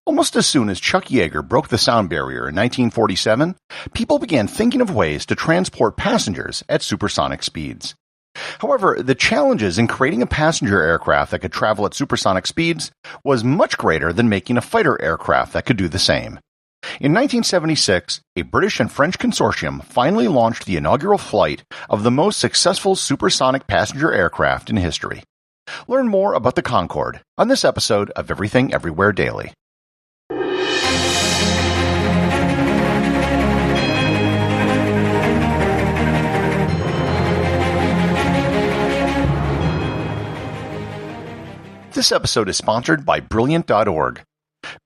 Almost as soon as Chuck Yeager broke the sound barrier in 1947, people began thinking of ways to transport passengers at supersonic speeds. However, the challenges in creating a passenger aircraft that could travel at supersonic speeds was much greater than making a fighter aircraft that could do the same. In 1976, a British and French consortium finally launched the inaugural flight of the most successful supersonic passenger aircraft in history. Learn more about the Concorde on this episode of Everything Everywhere Daily. This episode is sponsored by Brilliant.org.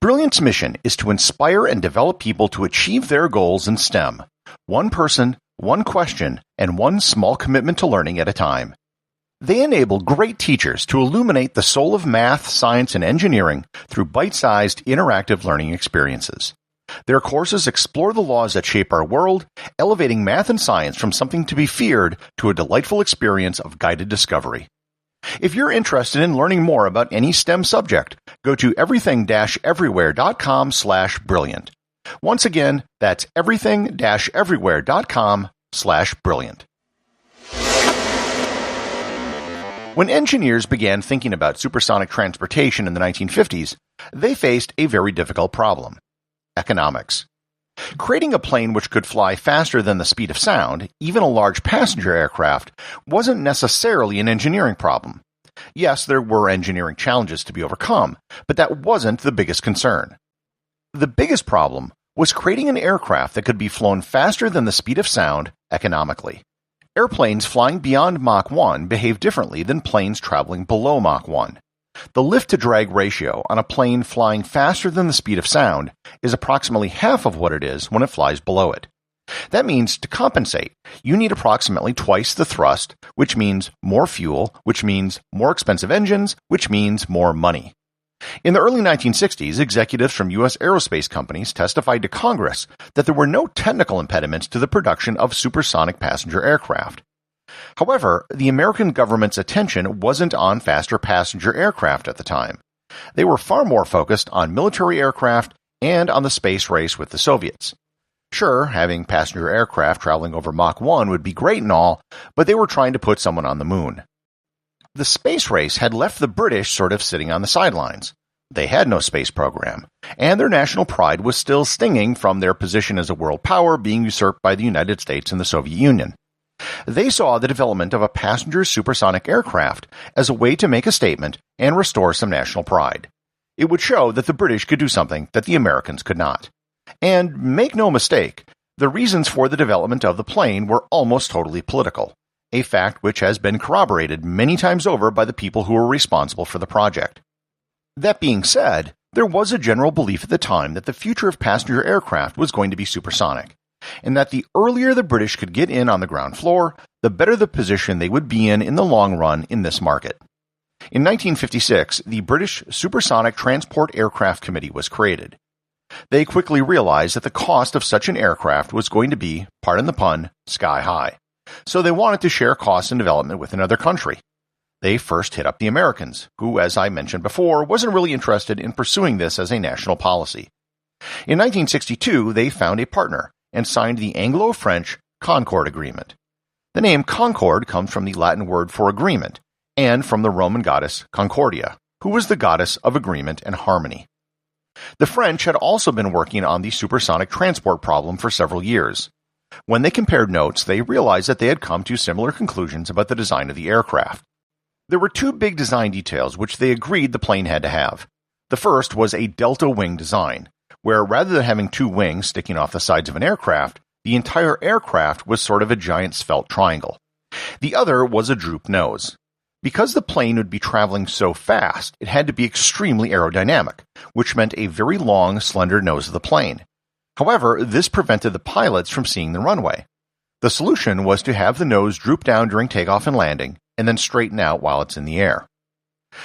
Brilliant's mission is to inspire and develop people to achieve their goals in STEM. One person, one question, and one small commitment to learning at a time. They enable great teachers to illuminate the soul of math, science, and engineering through bite-sized, interactive learning experiences. Their courses explore the laws that shape our world, elevating math and science from something to be feared to a delightful experience of guided discovery. If you're interested in learning more about any STEM subject, go to everything-everywhere.com/brilliant. Once again, that's everything-everywhere.com/brilliant. When engineers began thinking about supersonic transportation in the 1950s, they faced a very difficult problem: economics. Creating a plane which could fly faster than the speed of sound, even a large passenger aircraft, wasn't necessarily an engineering problem. Yes, there were engineering challenges to be overcome, but that wasn't the biggest concern. The biggest problem was creating an aircraft that could be flown faster than the speed of sound economically. Airplanes flying beyond Mach 1 behave differently than planes traveling below Mach 1. The lift-to-drag ratio on a plane flying faster than the speed of sound is approximately half of what it is when it flies below it. That means to compensate, you need approximately twice the thrust, which means more fuel, which means more expensive engines, which means more money. In the early 1960s, executives from U.S. aerospace companies testified to Congress that there were no technical impediments to the production of supersonic passenger aircraft. However, the American government's attention wasn't on faster passenger aircraft at the time. They were far more focused on military aircraft and on the space race with the Soviets. Sure, having passenger aircraft traveling over Mach 1 would be great and all, but they were trying to put someone on the moon. The space race had left the British sort of sitting on the sidelines. They had no space program, and their national pride was still stinging from their position as a world power being usurped by the United States and the Soviet Union. They saw the development of a passenger supersonic aircraft as a way to make a statement and restore some national pride. It would show that the British could do something that the Americans could not. And make no mistake, the reasons for the development of the plane were almost totally political, a fact which has been corroborated many times over by the people who were responsible for the project. That being said, there was a general belief at the time that the future of passenger aircraft was going to be supersonic, and that the earlier the British could get in on the ground floor, the better the position they would be in the long run in this market. In 1956, the British Supersonic Transport Aircraft Committee was created. They quickly realized that the cost of such an aircraft was going to be, pardon the pun, sky high. So they wanted to share costs and development with another country. They first hit up the Americans, who, as I mentioned before, wasn't really interested in pursuing this as a national policy. In 1962, they found a partner and signed the Anglo-French Concorde Agreement. The name Concorde comes from the Latin word for agreement, and from the Roman goddess Concordia, who was the goddess of agreement and harmony. The French had also been working on the supersonic transport problem for several years. When they compared notes, they realized that they had come to similar conclusions about the design of the aircraft. There were two big design details which they agreed the plane had to have. The first was a delta wing design, where rather than having two wings sticking off the sides of an aircraft, the entire aircraft was sort of a giant svelte triangle. The other was a droop nose. Because the plane would be traveling so fast, it had to be extremely aerodynamic, which meant a very long, slender nose of the plane. However, this prevented the pilots from seeing the runway. The solution was to have the nose droop down during takeoff and landing, and then straighten out while it's in the air.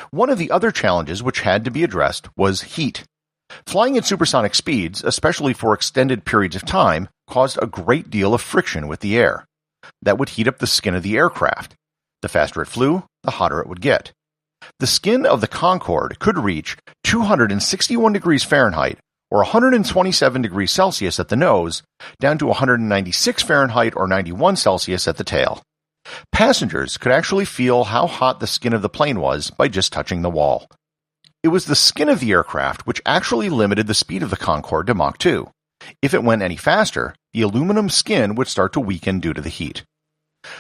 One of the other challenges which had to be addressed was heat. Flying at supersonic speeds, especially for extended periods of time, caused a great deal of friction with the air. That would heat up the skin of the aircraft. The faster it flew, the hotter it would get. The skin of the Concorde could reach 261 degrees Fahrenheit or 127 degrees Celsius at the nose, down to 196 Fahrenheit or 91 Celsius at the tail. Passengers could actually feel how hot the skin of the plane was by just touching the wall. It was the skin of the aircraft which actually limited the speed of the Concorde to Mach 2. If it went any faster, the aluminum skin would start to weaken due to the heat.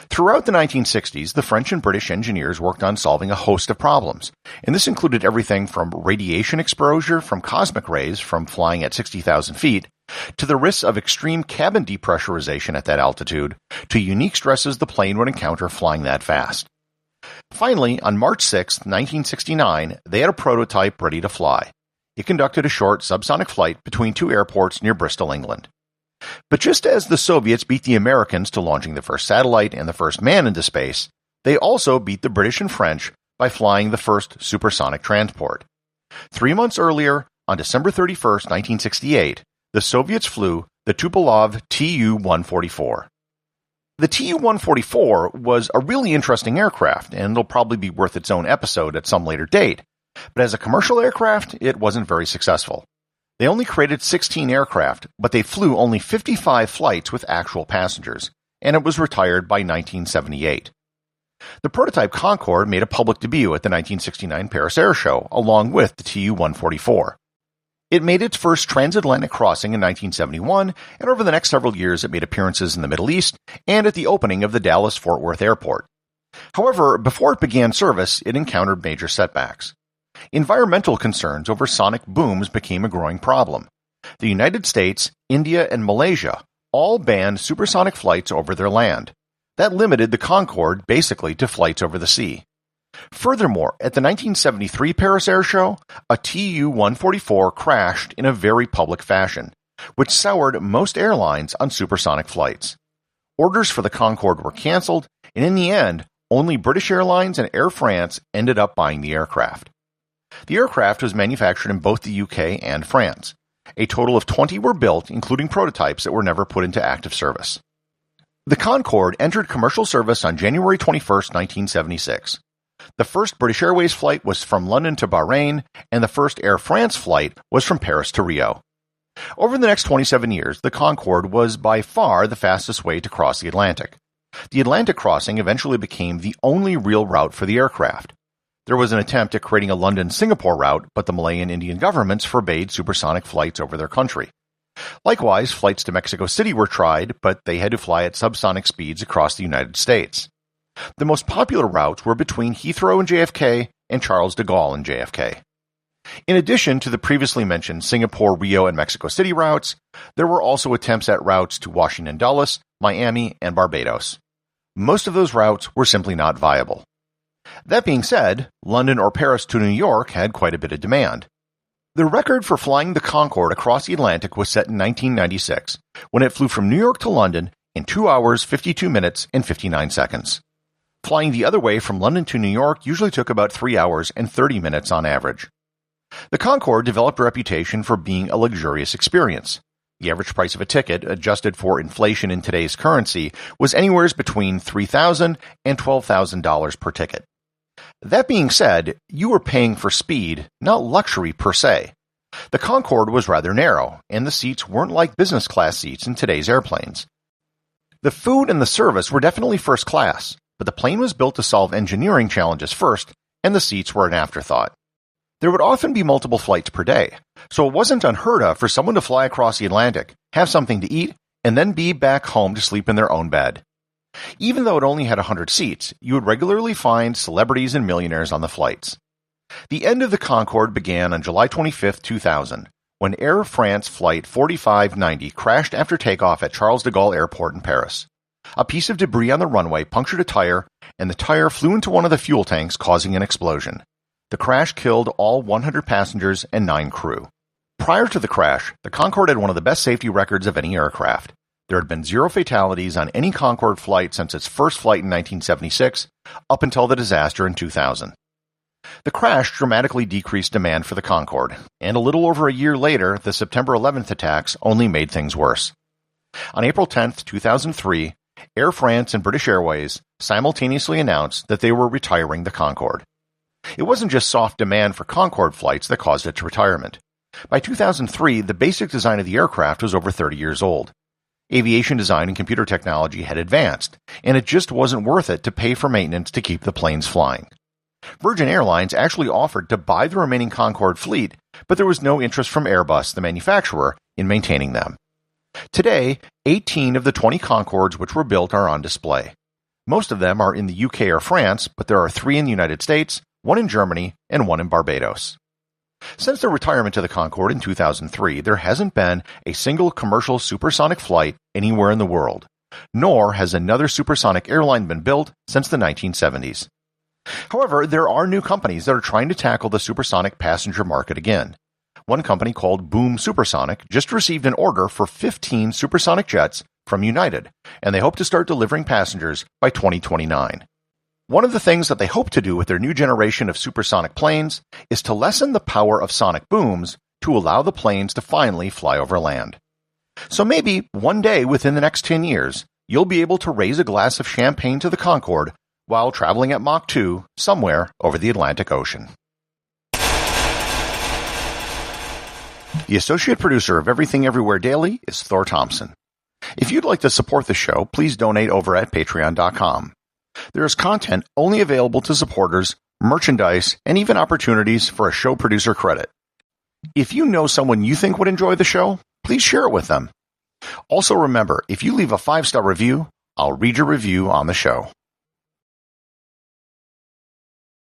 Throughout the 1960s, the French and British engineers worked on solving a host of problems, and this included everything from radiation exposure from cosmic rays from flying at 60,000 feet, to the risks of extreme cabin depressurization at that altitude, to unique stresses the plane would encounter flying that fast. Finally, on March 6, 1969, they had a prototype ready to fly. It conducted a short subsonic flight between two airports near Bristol, England. But just as the Soviets beat the Americans to launching the first satellite and the first man into space, they also beat the British and French by flying the first supersonic transport. 3 months earlier, on December 31, 1968, the Soviets flew the Tupolev Tu-144. The Tu-144 was a really interesting aircraft, and it'll probably be worth its own episode at some later date. But as a commercial aircraft, it wasn't very successful. They only created 16 aircraft, but they flew only 55 flights with actual passengers, and it was retired by 1978. The prototype Concorde made a public debut at the 1969 Paris Air Show, along with the Tu-144. It made its first transatlantic crossing in 1971, and over the next several years it made appearances in the Middle East and at the opening of the Dallas-Fort Worth Airport. However, before it began service, it encountered major setbacks. Environmental concerns over sonic booms became a growing problem. The United States, India, and Malaysia all banned supersonic flights over their land. That limited the Concorde basically to flights over the sea. Furthermore, at the 1973 Paris Air Show, a Tu-144 crashed in a very public fashion, which soured most airlines on supersonic flights. Orders for the Concorde were cancelled, and in the end, only British Airlines and Air France ended up buying the aircraft. The aircraft was manufactured in both the UK and France. A total of 20 were built, including prototypes that were never put into active service. The Concorde entered commercial service on January 21, 1976. The first British Airways flight was from London to Bahrain, and the first Air France flight was from Paris to Rio. Over the next 27 years, the Concorde was by far the fastest way to cross the Atlantic. The Atlantic crossing eventually became the only real route for the aircraft. There was an attempt at creating a London-Singapore route, but the Malay and Indian governments forbade supersonic flights over their country. Likewise, flights to Mexico City were tried, but they had to fly at subsonic speeds across the United States. The most popular routes were between Heathrow and JFK and Charles de Gaulle and JFK. In addition to the previously mentioned Singapore, Rio, and Mexico City routes, there were also attempts at routes to Washington Dulles, Miami, and Barbados. Most of those routes were simply not viable. That being said, London or Paris to New York had quite a bit of demand. The record for flying the Concorde across the Atlantic was set in 1996, when it flew from New York to London in 2 hours, 52 minutes, and 59 seconds. Flying the other way from London to New York usually took about 3 hours and 30 minutes on average. The Concorde developed a reputation for being a luxurious experience. The average price of a ticket, adjusted for inflation in today's currency, was anywhere between $3,000 and $12,000 per ticket. That being said, you were paying for speed, not luxury per se. The Concorde was rather narrow, and the seats weren't like business class seats in today's airplanes. The food and the service were definitely first class, but the plane was built to solve engineering challenges first, and the seats were an afterthought. There would often be multiple flights per day, so it wasn't unheard of for someone to fly across the Atlantic, have something to eat, and then be back home to sleep in their own bed. Even though it only had 100 seats, you would regularly find celebrities and millionaires on the flights. The end of the Concorde began on July 25, 2000, when Air France Flight 4590 crashed after takeoff at Charles de Gaulle Airport in Paris. A piece of debris on the runway punctured a tire, and the tire flew into one of the fuel tanks, causing an explosion. The crash killed all 100 passengers and 9 crew. Prior to the crash, the Concorde had one of the best safety records of any aircraft. There had been 0 fatalities on any Concorde flight since its first flight in 1976, up until the disaster in 2000. The crash dramatically decreased demand for the Concorde, and a little over a year later, the September 11th attacks only made things worse. On April 10, 2003, Air France and British Airways simultaneously announced that they were retiring the Concorde. It wasn't just soft demand for Concorde flights that caused its retirement. By 2003, the basic design of the aircraft was over 30 years old. Aviation design and computer technology had advanced, and it just wasn't worth it to pay for maintenance to keep the planes flying. Virgin Airlines actually offered to buy the remaining Concorde fleet, but there was no interest from Airbus, the manufacturer, in maintaining them. Today, 18 of the 20 Concordes which were built are on display. Most of them are in the UK or France, but there are 3 in the United States, 1 in Germany, and 1 in Barbados. Since the retirement of the Concorde in 2003, there hasn't been a single commercial supersonic flight anywhere in the world, nor has another supersonic airline been built since the 1970s. However, there are new companies that are trying to tackle the supersonic passenger market again. One company called Boom Supersonic just received an order for 15 supersonic jets from United, and they hope to start delivering passengers by 2029. One of the things that they hope to do with their new generation of supersonic planes is to lessen the power of sonic booms to allow the planes to finally fly over land. So maybe one day within the next 10 years, you'll be able to raise a glass of champagne to the Concorde while traveling at Mach 2 somewhere over the Atlantic Ocean. The associate producer of Everything Everywhere Daily is Thor Thomsen. If you'd like to support the show, please donate over at patreon.com. There is content only available to supporters, merchandise, and even opportunities for a show producer credit. If you know someone you think would enjoy the show, please share it with them. Also remember, if you leave a 5-star review, I'll read your review on the show.